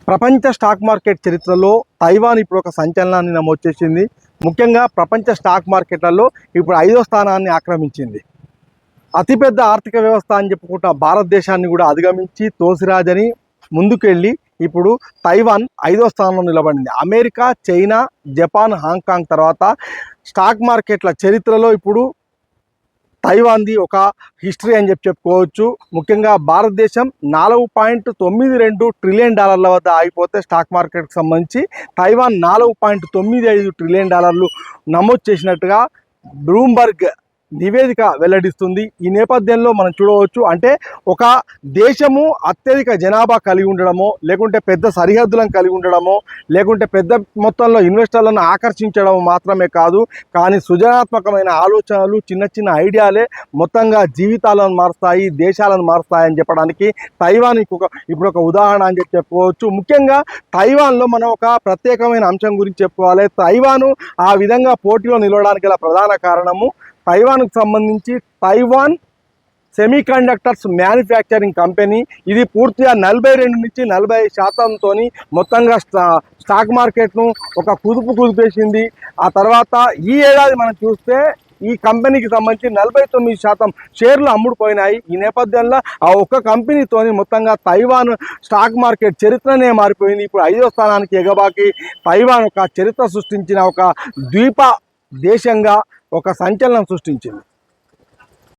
ప్రపంచ stock market చరిత్రలో Taiwan ఇప్పుడు ఒక సంచలనాన్ని నమోదు చేసింది. ముఖ్యంగా ప్రపంచ స్టాక్ మార్కెట్లలో ఇప్పుడు 5వ స్థానాన్ని ఆక్రమించింది. అతిపెద్ద ఆర్థిక వ్యవస్థ అని చెప్పుకుంటా భారతదేశాన్ని కూడా అధిగమించి తోసిరాజని ముందుకెళ్ళి ఇప్పుడు తైవాన్ 5వ స్థానంలో నిలబడింది. అమెరికా, చైనా, జపాన్, హాంకాంగ్ తర్వాత స్టాక్ మార్కెట్ల చరిత్రలో ఇప్పుడు తైవాన్ది ఒక హిస్టరీ అని చెప్పుకోవచ్చు. ముఖ్యంగా భారతదేశం $4.92 ట్రిలియన్ వద్ద ఆగిపోతే స్టాక్ మార్కెట్కి సంబంధించి తైవాన్ $4.95 ట్రిలియన్ నమోదు చేసినట్టుగా బ్లూంబర్గ్ నివేదిక వెల్లడిస్తుంది. ఈ నేపథ్యంలో మనం చూడవచ్చు, అంటే ఒక దేశము అత్యధిక జనాభా కలిగి ఉండడమో, లేకుంటే పెద్ద సరిహద్దులను కలిగి ఉండడమో, లేకుంటే పెద్ద మొత్తంలో ఇన్వెస్టర్లను ఆకర్షించడం మాత్రమే కాదు, కానీ సృజనాత్మకమైన ఆలోచనలు, చిన్న చిన్న ఐడియాలే మొత్తంగా జీవితాలను మారుస్తాయి, దేశాలను మారుస్తాయని చెప్పడానికి తైవాన్ ఇప్పుడు ఒక ఉదాహరణ అని చెప్పుకోవచ్చు. ముఖ్యంగా తైవాన్లో మనం ఒక ప్రత్యేకమైన అంశం గురించి చెప్పుకోవాలి. తైవాను ఆ విధంగా పోటీలో నిలవడానికి గల ప్రధాన కారణము, తైవాన్కు సంబంధించి తైవాన్ సెమీకండక్టర్స్ మ్యానుఫ్యాక్చరింగ్ కంపెనీ. ఇది పూర్తిగా 42 నుంచి 40% మొత్తంగా స్టాక్ మార్కెట్ను ఒక కుదిపేసింది. ఆ తర్వాత ఈ ఏడాది మనం చూస్తే ఈ కంపెనీకి సంబంధించి 49% షేర్లు అమ్ముడుపోయినాయి. ఈ నేపథ్యంలో ఆ ఒక్క కంపెనీతోని మొత్తంగా తైవాన్ స్టాక్ మార్కెట్ చరిత్రనే మారిపోయింది. ఇప్పుడు 5వ స్థానానికి ఎగబాకి తైవాన్ ఒక చరిత్ర సృష్టించిన ఒక ద్వీప దేశంగా ఒక సంచలనం సృష్టించింది.